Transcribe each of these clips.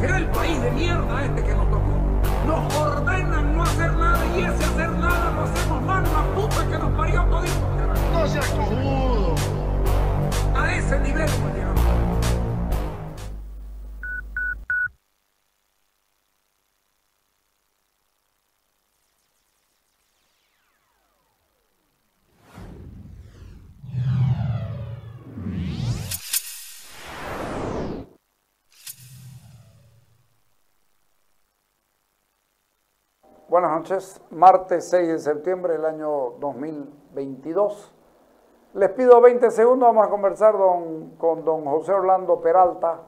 será el país de mierda este que nos tocó. Nos ordenan no hacer nada y ese hacer nada lo hacemos mal, la puta que nos parió todito. No seas cojudo. A ese nivel hemos llegado. Buenas noches, martes 6 de septiembre del año 2022. Les pido 20 segundos, vamos a conversar con don José Orlando Peralta.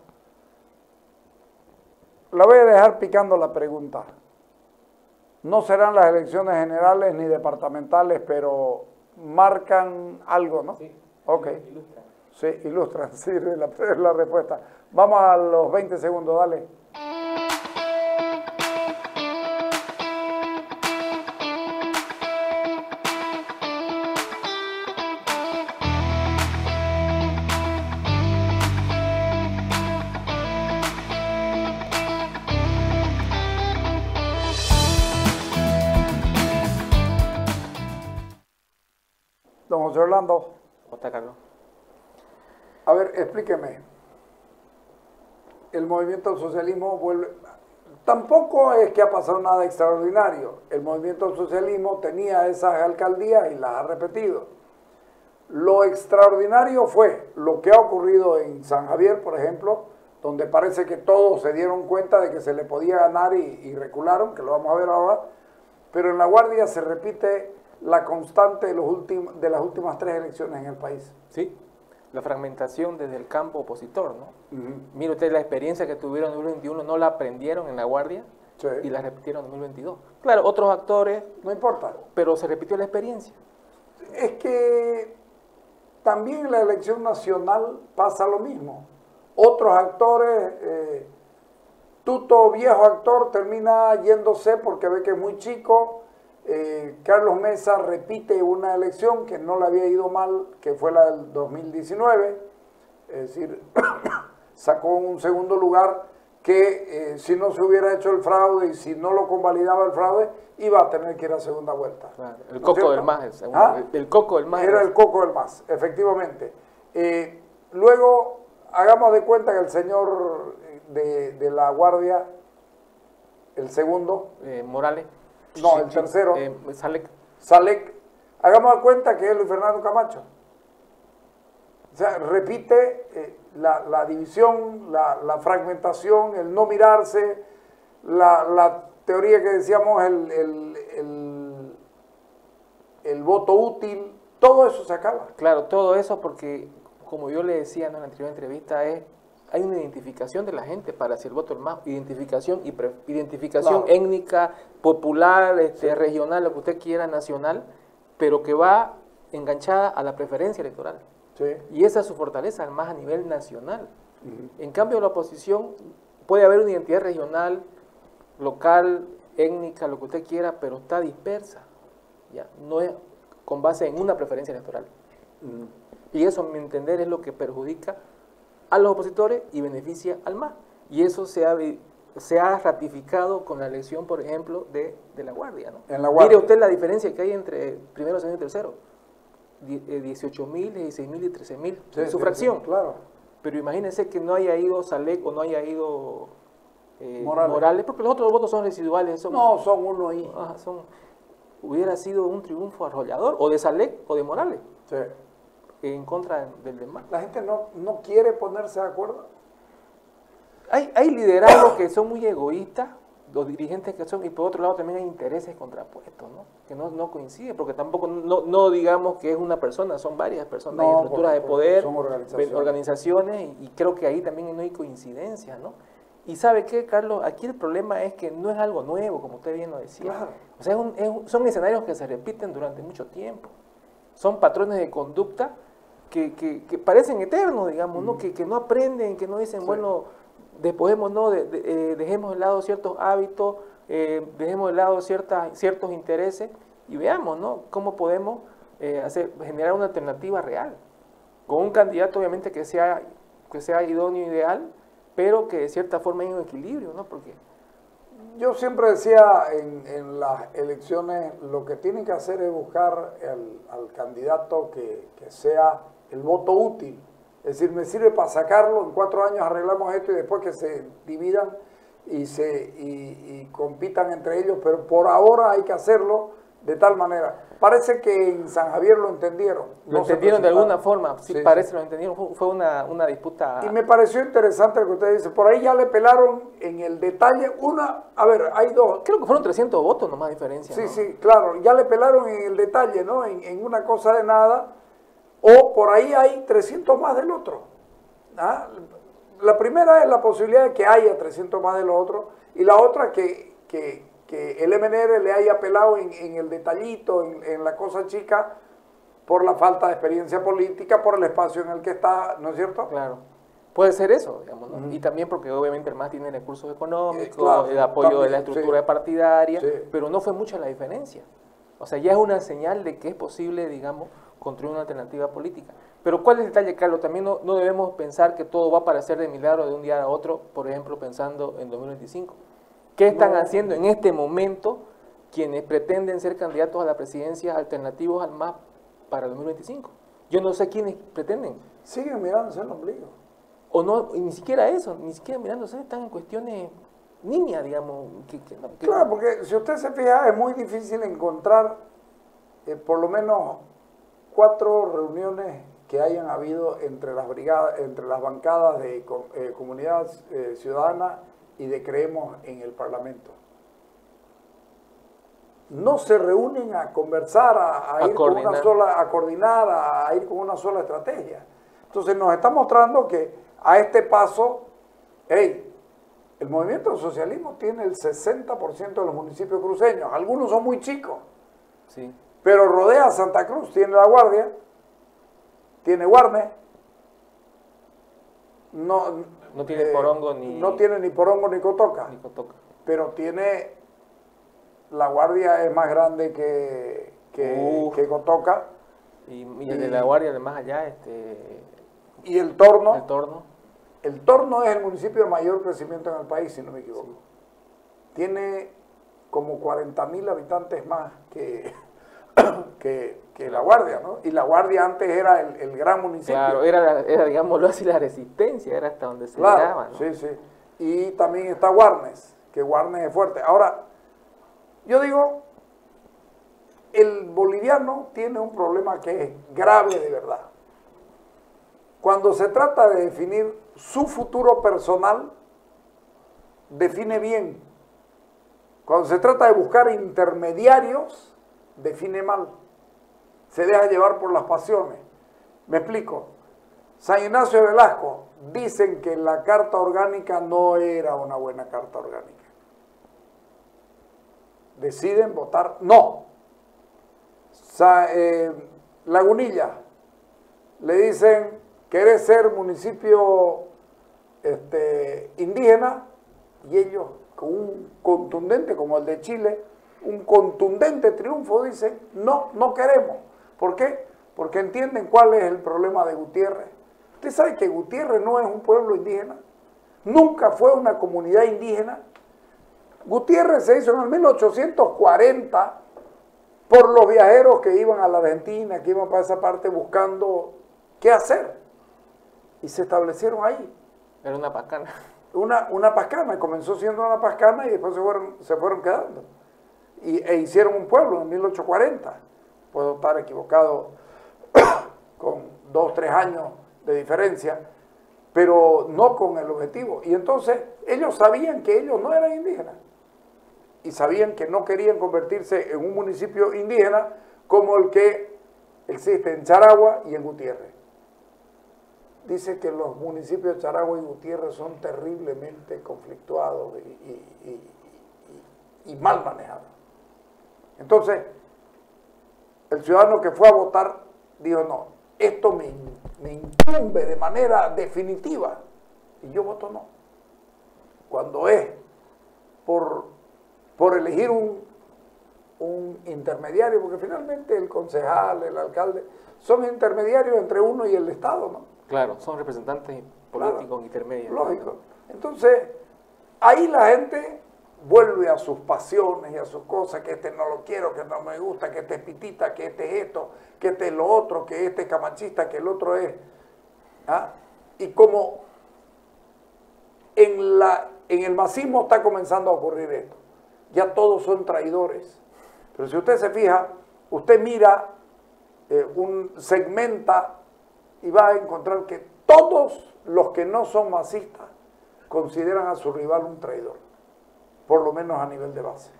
La voy a dejar picando la pregunta. No serán las elecciones generales ni departamentales, pero marcan algo, ¿no? Sí. Ok. Ilustran. Sí, ilustran, sí, es la respuesta. Vamos a los 20 segundos, dale. Don José Orlando. ¿Cómo está, Carlos? A ver, explíqueme. El movimiento al socialismo vuelve... Tampoco es que ha pasado nada extraordinario. El movimiento al socialismo tenía esas alcaldías y las ha repetido. Lo extraordinario fue lo que ha ocurrido en San Javier, por ejemplo, donde parece que todos se dieron cuenta de que se le podía ganar y recularon, que lo vamos a ver ahora. Pero en La Guardia se repite la constante de las últimas 3 elecciones en el país. Sí, la fragmentación desde el campo opositor, ¿no? Mire usted la experiencia que tuvieron en 2021, no la aprendieron en La Guardia Sí. y la repitieron en 2022. Claro, otros actores, No importa. pero se repitió la experiencia. Es que también en la elección nacional pasa lo mismo. Otros actores, Tuto, viejo actor, termina yéndose porque ve que es muy chico. Carlos Mesa repite una elección que no le había ido mal, que fue la del 2019, es decir, sacó un segundo lugar que si no se hubiera hecho el fraude y si no lo convalidaba el fraude, iba a tener que ir a segunda vuelta. Claro, el ¿No coco es del cierto? MAS. ¿Ah? El coco del MAS. Era el coco del MAS, efectivamente. Luego, hagamos de cuenta que el señor de La Guardia, el segundo, Morales. no, el tercero, Salek. hagamos de cuenta que es Luis Fernando Camacho. O sea, repite la división, la fragmentación, el no mirarse, la teoría que decíamos, el voto útil, todo eso se acaba. Claro, todo eso porque, como yo le decía en la anterior entrevista, hay una identificación de la gente para si el voto es más, identificación Claro. étnica, popular, regional, lo que usted quiera, nacional, pero que va enganchada a la preferencia electoral. Sí. Y esa es su fortaleza, más a nivel nacional. En cambio, la oposición puede haber una identidad regional, local, étnica, lo que usted quiera, pero está dispersa. ¿Ya? No es con base en una preferencia electoral. Y eso, a mi entender, es lo que perjudica a los opositores y beneficia al MAS. Y eso se ha ratificado con la elección, por ejemplo, de La Guardia, ¿no? En La Guardia. Mire usted la diferencia que hay entre primero, segundo y tercero. 18.000, 16.000 y 13.000 Sí, su sí, fracción. sí, claro. Pero imagínense que no haya ido Salek o no haya ido Morales. porque los otros votos son residuales. No, son uno ahí. Hubiera sido un triunfo arrollador, o de Salek o de Morales, Sí. en contra del demás. La gente no quiere ponerse de acuerdo. Hay liderazgos que son muy egoístas, los dirigentes que son, y por otro lado también hay intereses contrapuestos, ¿no? Que no coinciden, porque tampoco, no digamos que es una persona, son varias personas, No, hay estructuras de porque poder, son organizaciones. organizaciones, y creo que ahí también no hay coincidencia, ¿no? Y ¿sabe qué, Carlos? Aquí el problema es que no es algo nuevo, como usted bien lo decía. Claro. O sea, son escenarios que se repiten durante mucho tiempo. Son patrones de conducta que parecen eternos, digamos, ¿no? Que no aprenden, que no dicen, Sí. bueno, despojémonos, dejemos de lado ciertos hábitos, dejemos de lado ciertos intereses y veamos, ¿no? Cómo podemos generar una alternativa real. Con un candidato, obviamente, que sea idóneo, ideal, pero que de cierta forma hay un equilibrio, ¿no? Porque yo siempre decía en las elecciones, lo que tienen que hacer es buscar al candidato que sea el voto útil. Es decir, me sirve para sacarlo, en 4 años arreglamos esto y después que se dividan y compitan entre ellos, pero por ahora hay que hacerlo de tal manera. Parece que en San Javier lo entendieron. Lo entendieron de alguna forma, sí, sí, parece sí. lo entendieron, fue una disputa. Y me pareció interesante lo que usted dice, por ahí ya le pelaron en el detalle a ver, hay dos. Creo que fueron 300 votos nomás diferencia, Sí, ¿no? sí, claro, ya le pelaron en el detalle, ¿no? En una cosa de nada, o por ahí hay 300 más del otro. ¿Ah? La primera es la posibilidad de que haya 300 más del otro, y la otra que el MNR le haya pelado en el detallito, en la cosa chica, por la falta de experiencia política, por el espacio en el que está, ¿no es cierto? Claro. Puede ser eso, digamos, ¿no? Y también porque obviamente el MAS tiene recursos económicos, claro, el apoyo también, de la estructura sí. partidaria, Sí. pero no fue mucha la diferencia. O sea, ya es una señal de que es posible, digamos, construir una alternativa política. Pero ¿cuál es el detalle, Carlos? También no debemos pensar que todo va a parecer de milagro de un día a otro, por ejemplo, pensando en 2025. ¿Qué están haciendo en este momento quienes pretenden ser candidatos a la presidencia alternativos al MAS para 2025? Yo no sé quiénes pretenden. Siguen mirándose el ombligo. O no, y ni siquiera eso, ni siquiera mirándose, están en cuestiones nimias, digamos. Claro, porque si usted se fija, es muy difícil encontrar por lo menos 4 reuniones que hayan habido entre las brigadas, entre las bancadas de Comunidad Ciudadana y de Creemos en el Parlamento. No se reúnen a conversar, a ir con una sola, a coordinar, a ir con una sola estrategia. Entonces nos está mostrando que a este paso, hey, el movimiento del socialismo tiene el 60% de los municipios cruceños. Algunos son muy chicos, sí, pero rodea Santa Cruz, tiene La Guardia, tiene Guarne, no tiene Porongo ni... No tiene ni Porongo ni Cotoca. Ni Cotoca. Pero tiene... La Guardia es más grande que Cotoca. Y el de La Guardia, además allá, y el Torno. El Torno. El Torno es el municipio de mayor crecimiento en el país, si no me equivoco. Sí. Tiene como 40.000 habitantes más que La Guardia, ¿no? Y La Guardia antes era el gran municipio. Claro, era, digámoslo así, la resistencia, era hasta donde se llegaba, ¿no? Sí, sí. Y también está Guarnes, que Guarnes es fuerte. Ahora, yo digo, el boliviano tiene un problema que es grave de verdad. Cuando se trata de definir su futuro personal, define bien. Cuando se trata de buscar intermediarios, define mal. Se deja llevar por las pasiones. Me explico. San Ignacio de Velasco, dicen que la carta orgánica no era una buena carta orgánica. Deciden votar no. Lagunilla, le dicen, ¿querés ser municipio indígena? Y ellos, con un contundente, como el de Chile, un contundente triunfo, dicen, no, no queremos. ¿Por qué? Porque entienden cuál es el problema de Gutiérrez. ¿Usted sabe que Gutiérrez no es un pueblo indígena? Nunca fue una comunidad indígena. Gutiérrez se hizo en el 1840 por los viajeros que iban a la Argentina, que iban para esa parte buscando qué hacer. Y se establecieron ahí. Era una pascana. Una pascana, comenzó siendo una pascana y después se fueron quedando. E hicieron un pueblo en 1840. Puedo estar equivocado con 2 o 3 años de diferencia, pero no con el objetivo. Y entonces ellos sabían que ellos no eran indígenas y sabían que no querían convertirse en un municipio indígena como el que existe en Charagua y en Gutiérrez. Dice que los municipios de Charagua y Gutiérrez son terriblemente conflictuados y mal manejados. Entonces, el ciudadano que fue a votar dijo, no, esto me incumbe de manera definitiva. Y yo voto no. Cuando es por elegir un intermediario, porque finalmente el concejal, el alcalde, son intermediarios entre uno y el Estado, ¿no? Claro, son representantes políticos intermedios. Lógico. Entonces, ahí la gente vuelve a sus pasiones y a sus cosas, que este no lo quiero, que no me gusta, que este es pitita, que este es esto, que este es lo otro, que este es camachista, que el otro es... ¿ah? Y como en el masismo está comenzando a ocurrir esto, ya todos son traidores. Pero si usted se fija, usted mira, segmenta y va a encontrar que todos los que no son masistas consideran a su rival un traidor, por lo menos a nivel de base.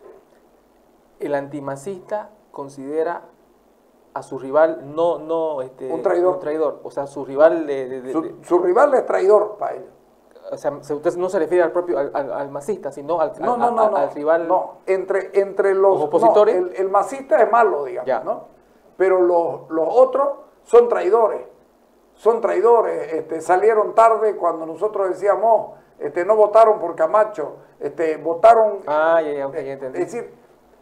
El antimacista considera a su rival un traidor. O sea, su rival su rival es traidor para ellos. O sea, usted no se refiere al propio al masista, sino al rival. No, entre los opositores. El masista es malo, digamos, ya. ¿no? Pero los otros son traidores. Son traidores. Salieron tarde cuando nosotros decíamos, no votaron por Camacho, votaron. Ya entendí. Es decir,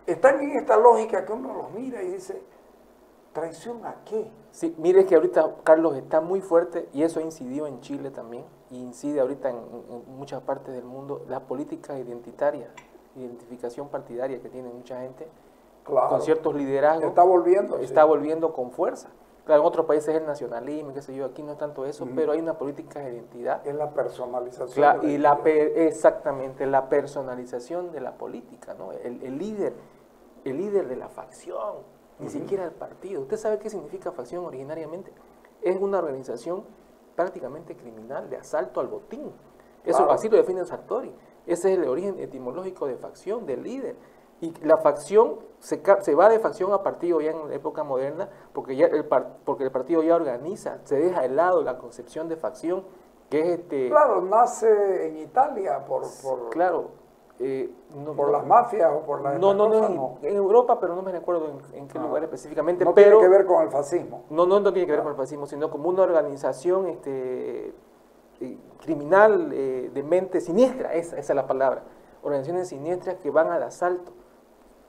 están en esta lógica que uno los mira y dice, ¿traición a qué? Sí, mire que ahorita Carlos está muy fuerte y eso incidió en Chile también, y incide ahorita en muchas partes del mundo, la política identitaria, identificación partidaria que tiene mucha gente, claro, con ciertos liderazgos. Está volviendo con fuerza. Claro, en otros países es el nacionalismo, qué sé yo, aquí no es tanto eso, pero hay una política de identidad. Es la personalización. Claro, exactamente, la personalización de la política, ¿no? El líder de la facción, ni siquiera el partido. ¿Usted sabe qué significa facción originariamente? Es una organización prácticamente criminal de asalto al botín. Eso claro. Así lo define Sartori. Ese es el origen etimológico de facción, del líder. Y la facción se va de facción a partido ya en la época moderna, porque el partido ya organiza, se deja de lado la concepción de facción, que es Claro, nace en Italia claro. por las mafias o por las en Europa, pero no me recuerdo en qué lugar específicamente. No tiene que ver con el fascismo. No tiene que ver con el fascismo, sino como una organización criminal de mente siniestra, esa es la palabra. Organizaciones siniestras que van al asalto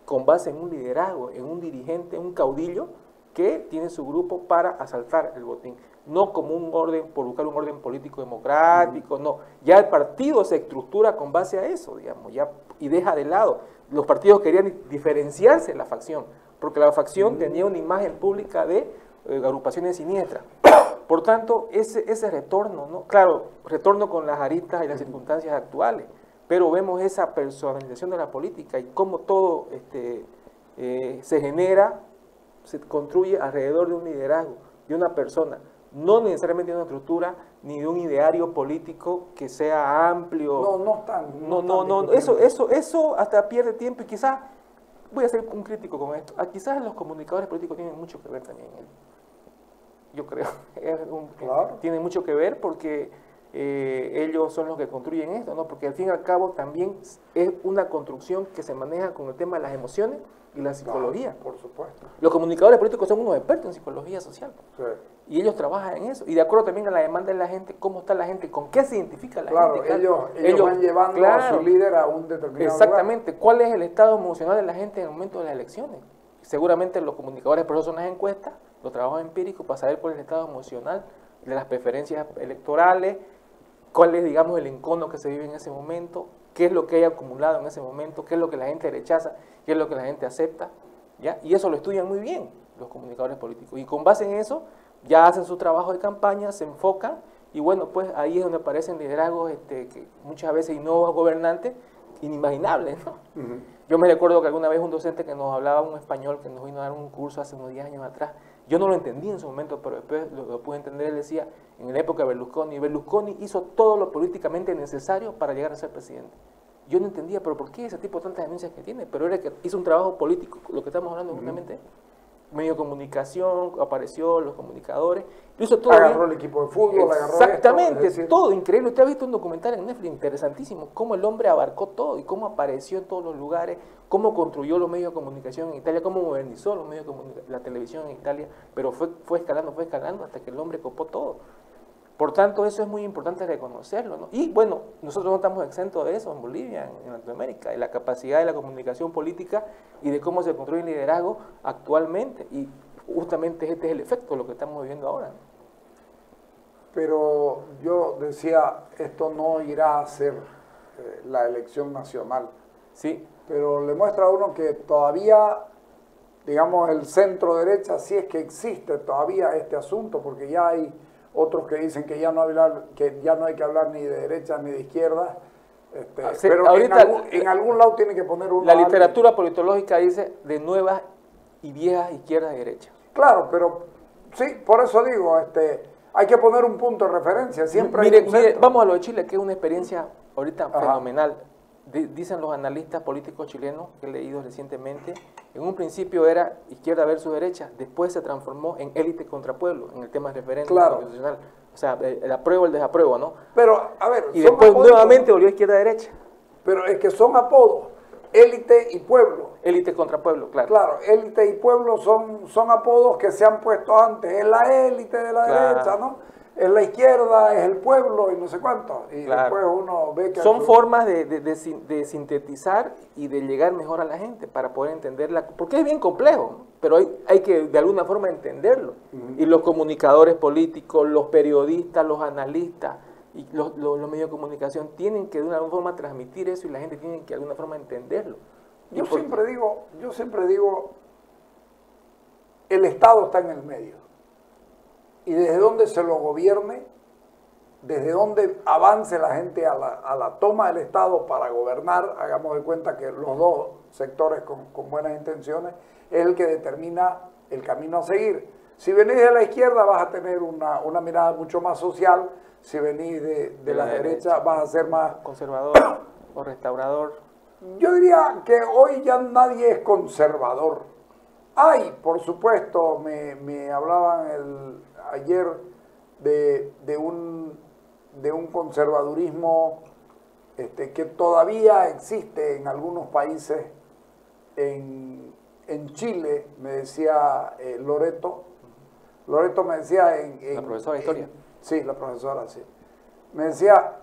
con base en un liderazgo, en un dirigente, un caudillo que tiene su grupo para asaltar el botín. No como un orden, por buscar un orden político democrático, no. Ya el partido se estructura con base a eso, digamos, y deja de lado. Los partidos querían diferenciarse de la facción, porque la facción tenía una imagen pública de agrupaciones siniestras. Por tanto, ese retorno, ¿no? Claro, retorno con las aristas y las circunstancias actuales, pero vemos esa personalización de la política y cómo todo se genera, se construye alrededor de un liderazgo, de una persona, no necesariamente de una estructura ni de un ideario político que sea amplio. Eso hasta pierde tiempo y quizás, voy a ser un crítico con esto, quizás los comunicadores políticos tienen mucho que ver también en él. Yo creo, claro. Tienen mucho que ver porque ellos son los que construyen esto, ¿no? Porque al fin y al cabo también es una construcción que se maneja con el tema de las emociones y la psicología. Claro, por supuesto. Los comunicadores políticos son unos expertos en psicología social. Sí. Y ellos trabajan en eso. Y de acuerdo también a la demanda de la gente, cómo está la gente, con qué se identifica la gente. Claro, ellos van llevando a su líder a un determinado exactamente. lugar. ¿Cuál es el estado emocional de la gente en el momento de las elecciones? Seguramente los comunicadores por eso son las encuestas, los trabajos empíricos para saber cuál es el estado emocional de las preferencias electorales, cuál es, digamos, el encono que se vive en ese momento, qué es lo que hay acumulado en ese momento, qué es lo que la gente rechaza, qué es lo que la gente acepta, ¿ya? Y eso lo estudian muy bien los comunicadores políticos. Y con base en eso, ya hacen su trabajo de campaña, se enfocan, y bueno, pues ahí es donde aparecen liderazgos que muchas veces y nuevos gobernantes inimaginables, ¿no? Yo me recuerdo que alguna vez un docente que nos hablaba, un español que nos vino a dar un curso hace unos 10 años atrás, yo no lo entendí en su momento, pero después lo pude entender. Él decía, en la época de Berlusconi hizo todo lo políticamente necesario para llegar a ser presidente. Yo no entendía, pero ¿por qué ese tipo de tantas denuncias que tiene? Pero era que hizo un trabajo político, lo que estamos hablando justamente. Medio de comunicación, apareció los comunicadores, lo hizo todo agarró bien. El equipo de fútbol, exactamente, esto, todo increíble. Usted ha visto un documental en Netflix interesantísimo, cómo el hombre abarcó todo y cómo apareció en todos los lugares, cómo construyó los medios de comunicación en Italia, cómo modernizó los medios de la televisión en Italia, pero fue escalando hasta que el hombre copó todo. Por tanto, eso es muy importante reconocerlo, ¿no? Y bueno, nosotros no estamos exentos de eso en Bolivia, en Latinoamérica, de la capacidad de la comunicación política y de cómo se construye el liderazgo actualmente. Y justamente este es el efecto de lo que estamos viviendo ahora, ¿no? Pero yo decía, esto no irá a ser la elección nacional. Sí. Pero le muestra a uno que todavía, digamos, el centro derecha, sí es que existe todavía este asunto, porque ya hay otros que dicen que ya no hay que hablar ni de derecha ni de izquierda. Sí, pero ahorita, en algún lado tiene que poner uno. La literatura politológica dice de nuevas y viejas izquierdas y derechas. Claro, pero sí, por eso digo, hay que poner un punto de referencia. Siempre hay un Mire, centro. vamos a lo de Chile, que es una experiencia ahorita Ajá. fenomenal. Dicen los analistas políticos chilenos que he leído recientemente, en un principio era izquierda versus derecha, después se transformó en élite contra pueblo, en el tema del referéndum Claro. constitucional. O sea, el apruebo, el desapruebo, ¿no? Pero, a ver, Y son después apodos, nuevamente volvió izquierda-derecha. pero es que son apodos, élite y pueblo. Élite contra pueblo, claro. Claro, élite y pueblo son apodos que se han puesto antes. Es la élite de la Claro. derecha, ¿no? Es la izquierda, es el pueblo y no sé cuánto. Y Claro. después uno ve que... Son formas de sintetizar y de llegar mejor a la gente para poder entenderla, porque es bien complejo, ¿no? Pero hay que de alguna forma entenderlo. Y los comunicadores políticos, los periodistas, los analistas y los medios de comunicación tienen que de una forma transmitir eso y la gente tiene que de alguna forma entenderlo. Yo siempre digo, el Estado está en el medio. Y desde donde se lo gobierne, desde donde avance la gente a la toma del Estado para gobernar, hagamos de cuenta que los dos sectores con buenas intenciones, es el que determina el camino a seguir. Si venís de la izquierda vas a tener una mirada mucho más social, si venís de la derecha vas a ser más... Conservador o restaurador. Yo diría que hoy ya nadie es conservador. Hay, por supuesto, me hablaban ayer de un conservadurismo que todavía existe en algunos países. En Chile, me decía Loreto me decía La profesora de historia. Sí, la profesora, sí. Me decía,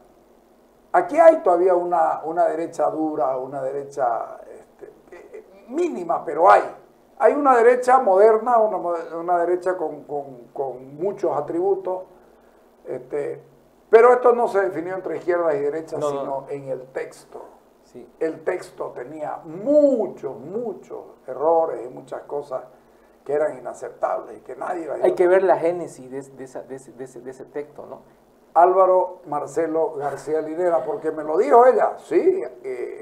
aquí hay todavía una derecha dura, una derecha mínima, pero hay. Hay una derecha moderna, una derecha con muchos atributos, pero esto no se definió entre izquierdas y derechas, sino en el texto. Sí. El texto tenía muchos errores y muchas cosas que eran inaceptables y que nadie iba a Hay que ver la génesis de ese texto, ¿no? Álvaro Marcelo García Linera, porque me lo dijo ella, sí,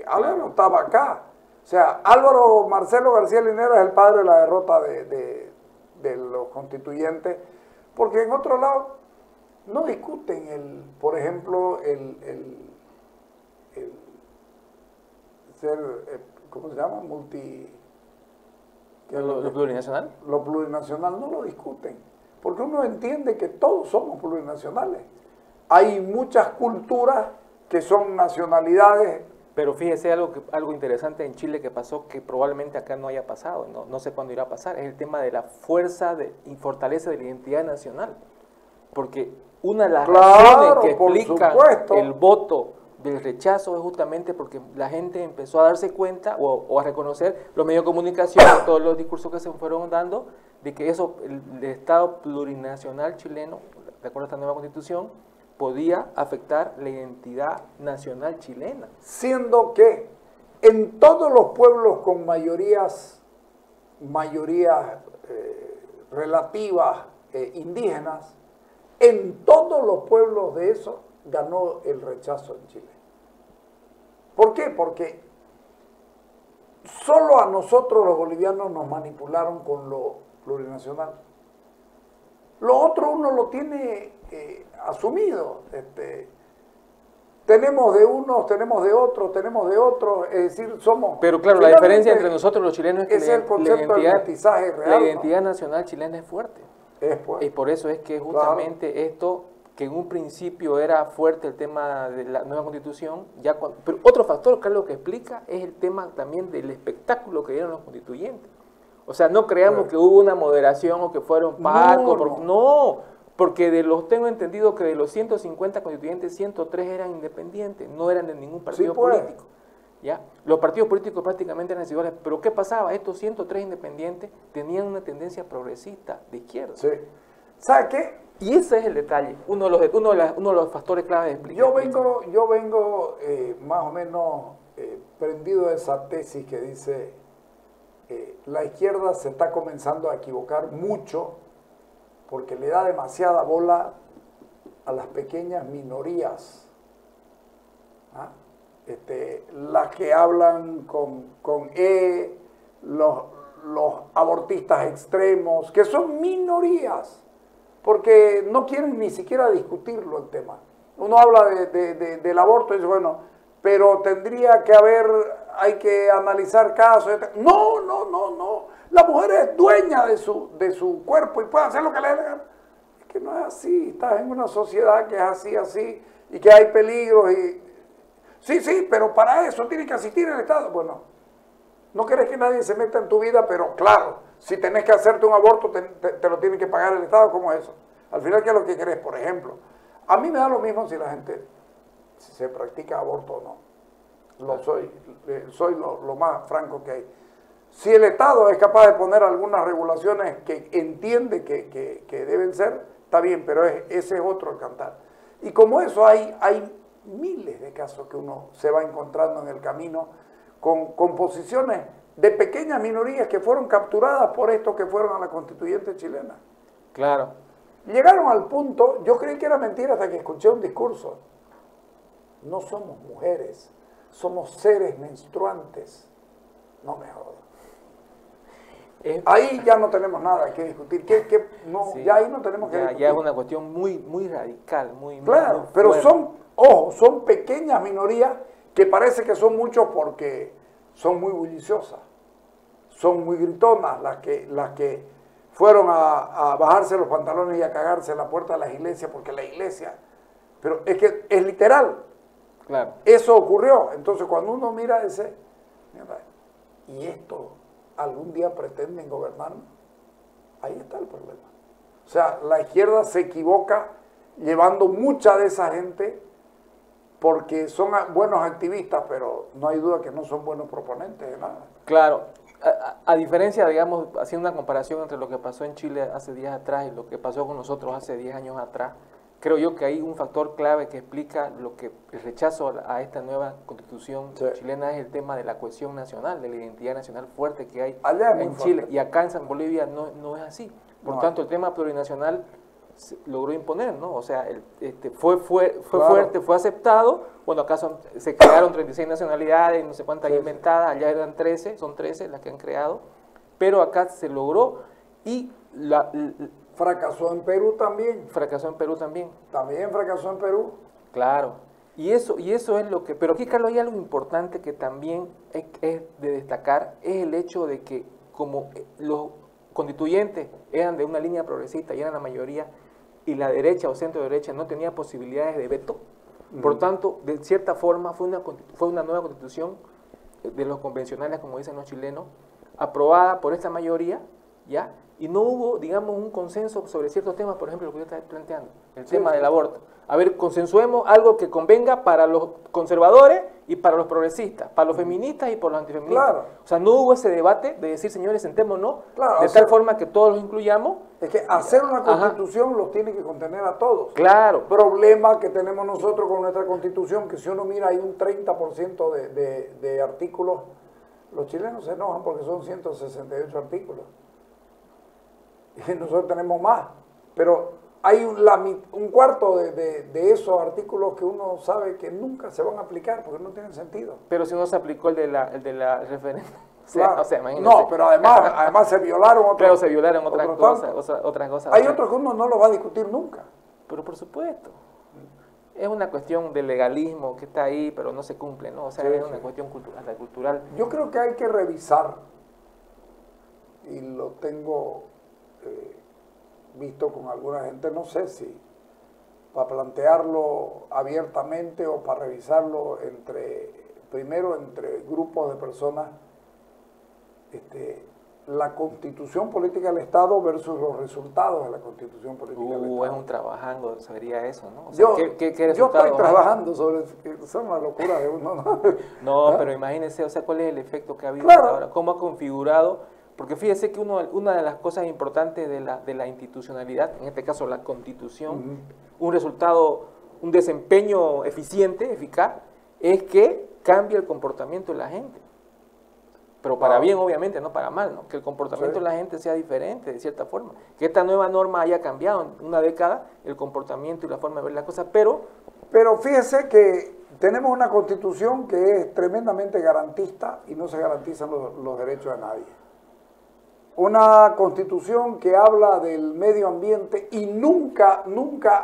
Álvaro estaba acá. O sea, Álvaro Marcelo García Linera es el padre de la derrota de los constituyentes, porque en otro lado no discuten por ejemplo, ser, ¿cómo se llama? ¿Lo plurinacional? Lo plurinacional no lo discuten, porque uno entiende que todos somos plurinacionales. Hay muchas culturas que son nacionalidades. Pero fíjese algo interesante en Chile que pasó, que probablemente acá no haya pasado, no sé cuándo irá a pasar, es el tema de la fuerza y fortaleza de la identidad nacional. Porque una de las razones que explican el voto del rechazo es justamente porque la gente empezó a darse cuenta o a reconocer los medios de comunicación, todos los discursos que se fueron dando, de que el Estado plurinacional chileno, de acuerdo a esta nueva constitución, podía afectar la identidad nacional chilena. Siendo que en todos los pueblos con mayorías relativas indígenas, en todos los pueblos de eso ganó el rechazo en Chile. ¿Por qué? Porque solo a nosotros los bolivianos nos manipularon con lo plurinacional. Lo otro uno lo tiene asumido. Tenemos de unos, tenemos de otros, es decir, somos... Pero claro, la diferencia entre nosotros los chilenos es que el concepto del mestizaje real, la identidad nacional chilena es fuerte. Es fuerte. Y por eso es que justamente esto, que en un principio era fuerte el tema de la nueva constitución, pero otro factor, Carlos, que explica es el tema también del espectáculo que dieron los constituyentes. O sea, no creamos que hubo una moderación o que fueron pacos. Porque tengo entendido que de los 150 constituyentes, 103 eran independientes, no eran de ningún partido político. ¿Ya? Los partidos políticos prácticamente eran iguales. Pero ¿qué pasaba? Estos 103 independientes tenían una tendencia progresista de izquierda. Sí. ¿Sabe qué? Y ese es el detalle, uno de los factores clave de explicación. Yo vengo más o menos prendido de esa tesis que dice la izquierda se está comenzando a equivocar mucho porque le da demasiada bola a las pequeñas minorías. ¿Ah? Las que hablan con los abortistas extremos, que son minorías, porque no quieren ni siquiera discutirlo el tema. Uno habla del aborto y dice, bueno, pero tendría que hay que analizar casos. No. La mujer es dueña de su cuerpo y puede hacer lo que le dé la gana. Es que no es así, estás en una sociedad que es así, y que hay peligros y... Sí, pero para eso tiene que asistir el Estado. Bueno, no querés que nadie se meta en tu vida, pero claro, si tenés que hacerte un aborto, te lo tiene que pagar el Estado. ¿Cómo es eso? Al final, ¿qué es lo que querés? Por ejemplo, a mí me da lo mismo si la gente se practica aborto o no. Soy lo más franco que hay. Si el Estado es capaz de poner algunas regulaciones que entiende que deben ser, está bien, pero ese es otro el cantar. Y como eso hay miles de casos que uno se va encontrando en el camino con posiciones de pequeñas minorías que fueron capturadas por estos que fueron a la constituyente chilena. Claro. Llegaron al punto, yo creí que era mentira hasta que escuché un discurso. No somos mujeres, somos seres menstruantes. No me jodas. Ahí ya no tenemos nada que discutir. Sí. Ya ahí no tenemos que discutir. Ya es una cuestión muy radical, claro, muy pero fuerte. son pequeñas minorías que parece que son muchos porque son muy bulliciosas, son muy gritonas las que fueron a bajarse los pantalones y a cagarse en la puerta de las iglesias, porque la iglesia, pero es que es literal. Claro. Eso ocurrió. Entonces cuando uno mira y esto algún día pretenden gobernarnos, ahí está el problema. O sea, la izquierda se equivoca llevando mucha de esa gente porque son buenos activistas, pero no hay duda que no son buenos proponentes de nada. Claro. A diferencia, digamos, haciendo una comparación entre lo que pasó en Chile hace 10 atrás y lo que pasó con nosotros hace 10 años atrás, creo yo que hay un factor clave que explica el rechazo a esta nueva constitución chilena es el tema de la cohesión nacional, de la identidad nacional fuerte que hay en Chile. Fuerte. Y acá en San Bolivia no es así. Por tanto, el tema plurinacional se logró imponer, ¿no? O sea, fue fuerte, fue aceptado. Bueno, acá se crearon 36 nacionalidades, no sé cuántas inventadas, allá eran 13, son 13 las que han creado, pero acá se logró y fracasó en Perú también. Fracasó en Perú también. También fracasó en Perú. Claro. Y eso es lo que... Pero aquí, Carlos, hay algo importante que también es de destacar, es el hecho de que como los constituyentes eran de una línea progresista y eran la mayoría, y la derecha o centro derecha no tenía posibilidades de veto, por tanto, de cierta forma fue una nueva constitución de los convencionales, como dicen los chilenos, aprobada por esta mayoría, ¿ya? Y no hubo, digamos, un consenso sobre ciertos temas, por ejemplo, lo que yo estaba planteando, el tema del aborto. A ver, consensuemos algo que convenga para los conservadores y para los progresistas, para los feministas y para los antifeministas. Claro. O sea, no hubo ese debate de decir, señores, sentémonos, de tal forma que todos los incluyamos. Es que hacer una constitución los tiene que contener a todos. Claro. Problema que tenemos nosotros con nuestra constitución, que si uno mira hay un 30% de artículos, los chilenos se enojan porque son 168 artículos. Y nosotros tenemos más, pero hay un cuarto de esos artículos que uno sabe que nunca se van a aplicar porque no tienen sentido. Pero si no se aplicó el de la referéndum. Claro. O sea, no, pero además se violaron otras cosas. Pero se violaron otras cosas. Hay otros que uno no lo va a discutir nunca. Pero por supuesto. Es una cuestión de legalismo que está ahí, pero no se cumple, ¿no? O sea, es una cuestión cultural. Yo creo que hay que revisar, y lo tengo visto con alguna gente, no sé si para plantearlo abiertamente o para revisarlo primero entre grupos de personas, la constitución política del Estado versus los resultados de la constitución política del Estado. Es un trabajando, sería eso, ¿no? O sea, ¿qué yo estoy trabajando sobre eso, es una locura de uno, ¿no? No, pero imagínense, o sea, ¿cuál es el efecto que ha habido hasta ahora? ¿Cómo ha configurado? Porque fíjese que una de las cosas importantes de la institucionalidad, en este caso la Constitución, un resultado, un desempeño eficiente, eficaz, es que cambia el comportamiento de la gente. Pero para bien, obviamente, no para mal, ¿no? Que el comportamiento de la gente sea diferente, de cierta forma. Que esta nueva norma haya cambiado en una década el comportamiento y la forma de ver las cosas, pero fíjese que tenemos una Constitución que es tremendamente garantista y no se garantizan los derechos de nadie. Una Constitución que habla del medio ambiente y nunca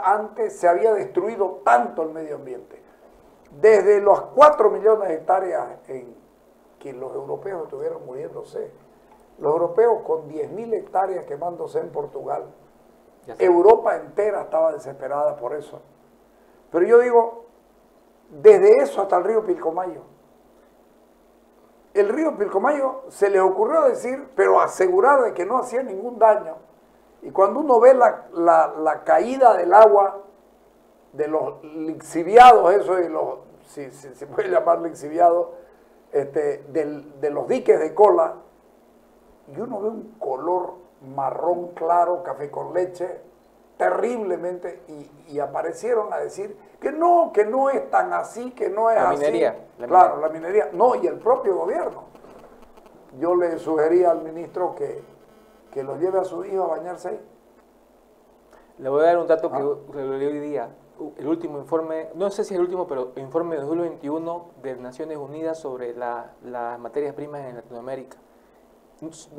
antes se había destruido tanto el medio ambiente. Desde los 4 millones de hectáreas que los europeos estuvieron muriéndose. Los europeos con 10.000 hectáreas quemándose en Portugal. Europa entera estaba desesperada por eso. Pero yo digo, desde eso hasta el río Pilcomayo. El río Pilcomayo se les ocurrió decir, pero asegurar de que no hacía ningún daño. Y cuando uno ve la caída del agua, de los lixiviados, eso y los, si se puede llamar lixiviados, de los diques de cola, y uno ve un color marrón claro, café con leche, terriblemente, y aparecieron a decir que no es tan así, que no es la así. Minería, claro, la minería. No, y el propio gobierno. Yo le sugería al ministro que los lleve a su hijo a bañarse ahí. Le voy a dar un dato que lo leí hoy día. El último informe, no sé si es el último, pero el informe de 2021 de Naciones Unidas sobre las materias primas en Latinoamérica.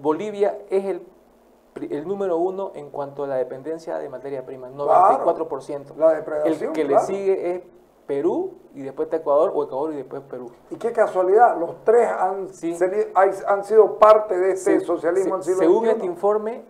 Bolivia es el número 1 en cuanto a la dependencia de materia prima, 94%. La depredación, el que le sigue es Perú, y después está Ecuador, o Ecuador y después Perú. Y qué casualidad, los tres han sido parte de este socialismo del siglo XXI. Según este informe,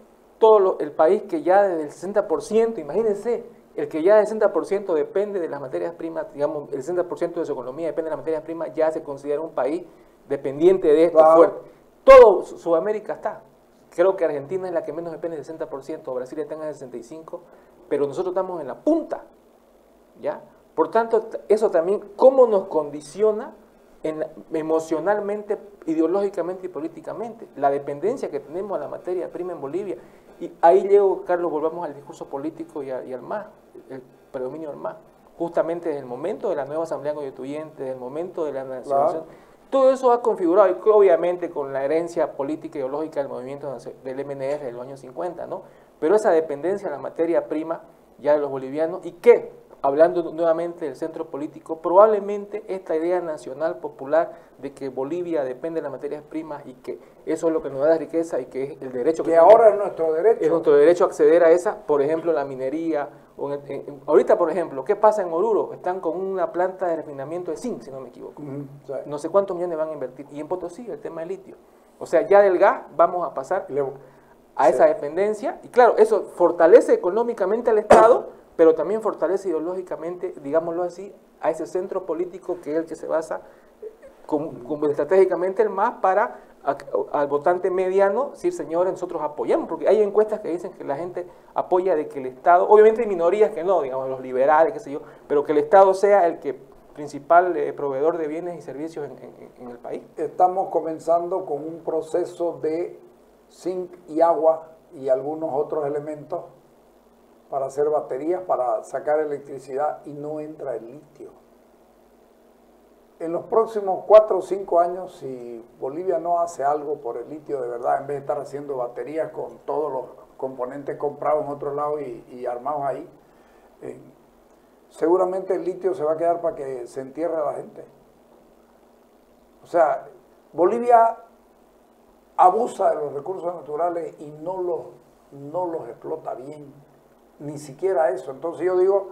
el país que ya desde el 60%, imagínense, el que ya del 60% depende de las materias primas, digamos, el 60% de su economía depende de las materias primas, ya se considera un país dependiente de esto fuerte. Todo Sudamérica está. Creo que Argentina es la que menos depende del 60%, Brasil está en el 65%, pero nosotros estamos en la punta, ¿ya? Por tanto, eso también, ¿cómo nos condiciona emocionalmente, ideológicamente y políticamente? La dependencia que tenemos a la materia prima en Bolivia. Y ahí llego, Carlos, volvamos al discurso político y al MAS, el predominio del MAS. Justamente desde el momento de la nueva Asamblea Constituyente, desde el momento de la nacionalización, todo eso ha configurado, y obviamente con la herencia política y ideológica del movimiento del MNR de los años 50, ¿no? Pero esa dependencia de la materia prima ya de los bolivianos, y que, hablando nuevamente del centro político, probablemente esta idea nacional popular de que Bolivia depende de las materias primas y que eso es lo que nos da riqueza y que es el derecho que ahora es nuestro derecho. Es nuestro derecho a acceder a esa, por ejemplo, la minería. Ahorita, por ejemplo, ¿qué pasa en Oruro? Están con una planta de refinamiento de zinc, si no me equivoco. Sí. No sé cuántos millones van a invertir. Y en Potosí, el tema del litio. O sea, ya del gas vamos a pasar a esa dependencia. Y claro, eso fortalece económicamente al Estado, pero también fortalece ideológicamente, digámoslo así, a ese centro político que es el que se basa como estratégicamente el MAS para al votante mediano decir, señores, nosotros apoyamos, porque hay encuestas que dicen que la gente apoya de que el Estado, obviamente hay minorías que no, digamos los liberales, qué sé yo, pero que el Estado sea el principal proveedor de bienes y servicios en el país. Estamos comenzando con un proceso de zinc y agua y algunos otros elementos para hacer baterías, para sacar electricidad, y no entra el litio. En los próximos 4 o 5 años, si Bolivia no hace algo por el litio de verdad, en vez de estar haciendo baterías con todos los componentes comprados en otro lado y armados ahí, seguramente el litio se va a quedar para que se entierre a la gente. O sea, Bolivia abusa de los recursos naturales y no los explota bien, ni siquiera eso. Entonces yo digo,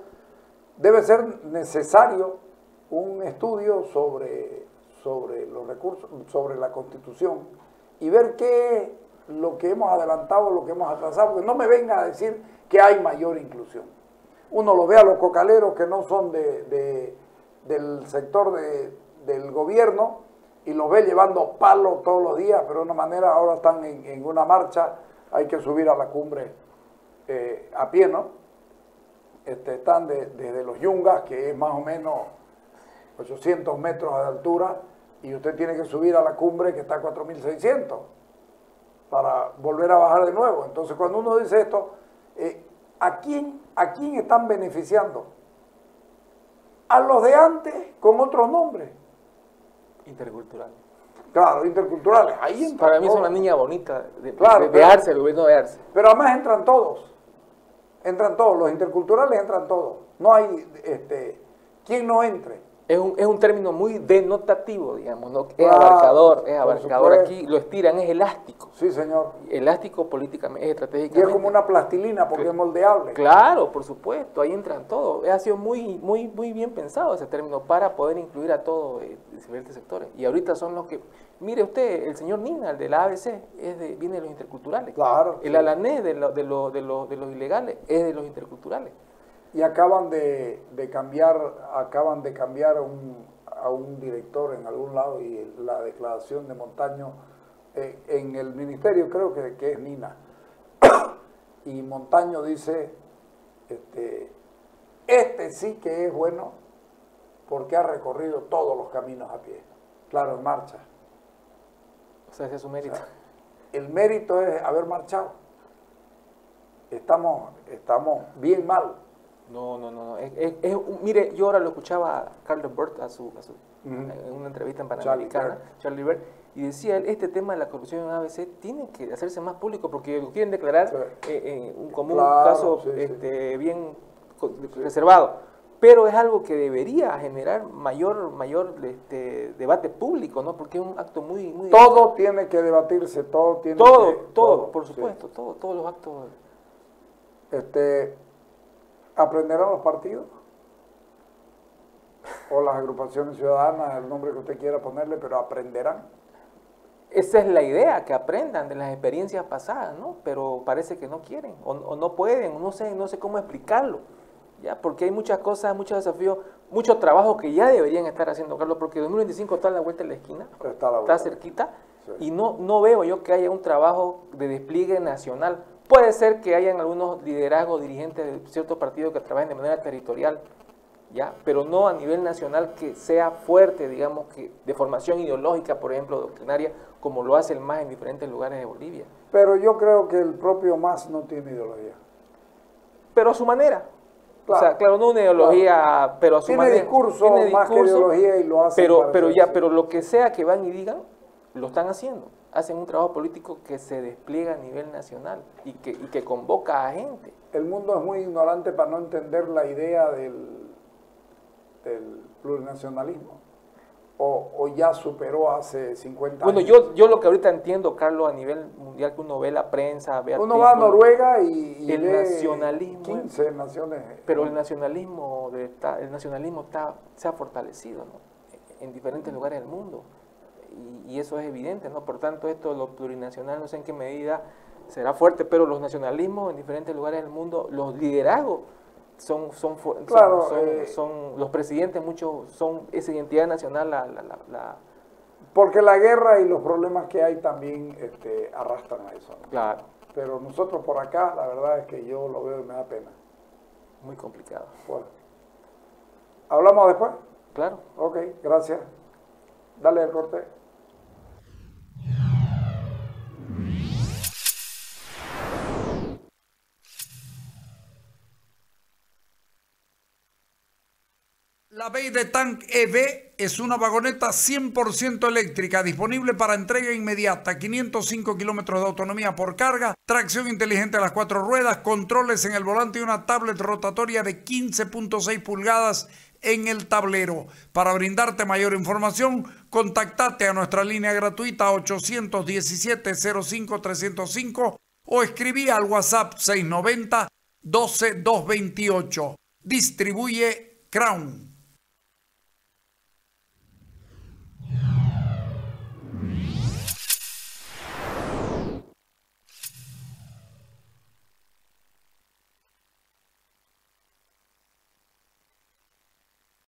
debe ser necesario un estudio sobre los recursos, sobre la Constitución, y ver qué es lo que hemos adelantado, lo que hemos atrasado, porque no me venga a decir que hay mayor inclusión. Uno lo ve a los cocaleros que no son del sector del gobierno, y los ve llevando palos todos los días, pero de una manera ahora están en una marcha, hay que subir a la cumbre a pie, ¿no? Están desde los Yungas, que es más o menos 800 metros de altura, y usted tiene que subir a la cumbre que está a 4.600. para volver a bajar de nuevo. Entonces, cuando uno dice esto, ¿a quién están beneficiando? A los de antes con otros nombres. Intercultural. Claro, interculturales. Ahí entran Para mí todos. son una niña bonita Claro, de Arce, el gobierno de Arce. Pero además entran todos. Entran todos. Los interculturales entran todos. No hay quien no entre. Es un término muy denotativo, digamos, ¿no? Es Claro, abarcador, es por abarcador. supuesto. Aquí lo estiran, es elástico. Sí, señor. Elástico políticamente, es Y estratégicamente. es como una plastilina porque es moldeable. Claro, por supuesto, ahí entran todos. Ha sido muy bien pensado ese término para poder incluir a todos diferentes sectores. Y ahorita son los que, mire usted, el señor Nina, el de la ABC, viene de los interculturales. Claro. El sí. Alanés de los ilegales es de los interculturales. Y acaban de cambiar a un director en algún lado y la declaración de Montaño en el ministerio creo que es Nina. Y Montaño dice, este sí que es bueno porque ha recorrido todos los caminos a pie. Claro, en marcha. O sea, ese es su mérito. O sea, el mérito es haber marchado. Estamos bien mal. No. Mire, yo ahora lo escuchaba a Carlos Burt en una entrevista en Panamericana, Charlie Burt, y decía él, este tema de la corrupción en ABC tiene que hacerse más público porque lo quieren declarar como un caso bien reservado. Pero es algo que debería generar mayor debate público, ¿no? Porque es un acto muy todo tiene que debatirse, todo, por supuesto, sí. Todos los actos. ¿Aprenderán los partidos? O las agrupaciones ciudadanas, el nombre que usted quiera ponerle, pero aprenderán. Esa es la idea, que aprendan de las experiencias pasadas, ¿no? Pero parece que no quieren, o no pueden, no sé cómo explicarlo, ¿ya? Porque hay muchas cosas, muchos desafíos, mucho trabajo que ya deberían estar haciendo, Carlos, porque 2025 está a la vuelta de la esquina, está cerquita, sí. Y no veo yo que haya un trabajo de despliegue nacional. Puede ser que hayan algunos liderazgos, dirigentes de ciertos partidos que trabajen de manera territorial, ¿ya? Pero no a nivel nacional que sea fuerte, digamos, que de formación ideológica, por ejemplo, doctrinaria, como lo hace el MAS en diferentes lugares de Bolivia. Pero yo creo que el propio MAS no tiene ideología. Pero a su manera. Claro, o sea, claro, no una ideología, claro. Pero a su tiene manera. Discurso, más que ideología y lo hace. Pero lo que sea que van y digan, lo están haciendo. Hacen un trabajo político que se despliega a nivel nacional y que convoca a gente. El mundo es muy ignorante para no entender la idea del plurinacionalismo. O ya superó hace 50 años. Bueno, yo lo que ahorita entiendo, Carlos, a nivel mundial, que uno ve la prensa, ve uno va a Noruega y el ve nacionalismo, 15 naciones. Pero el nacionalismo se ha fortalecido, ¿no? En diferentes lugares del mundo. Y eso es evidente, ¿no? Por tanto, esto, lo plurinacional, no sé en qué medida será fuerte, pero los nacionalismos en diferentes lugares del mundo, los liderazgos son los presidentes, muchos son esa identidad nacional. Porque la guerra y los problemas que hay también arrastran a eso, ¿no? Claro. Pero nosotros por acá, la verdad es que yo lo veo y me da pena. Muy complicado. Bueno. ¿Hablamos después? Claro. Ok, gracias. Dale el corte. La Bay de Tank EV es una vagoneta 100% eléctrica, disponible para entrega inmediata, 505 kilómetros de autonomía por carga, tracción inteligente a las 4 ruedas, controles en el volante y una tablet rotatoria de 15.6 pulgadas en el tablero. Para brindarte mayor información, contactate a nuestra línea gratuita 817-05-305 o escribí al WhatsApp 690-12-228. Distribuye Crown.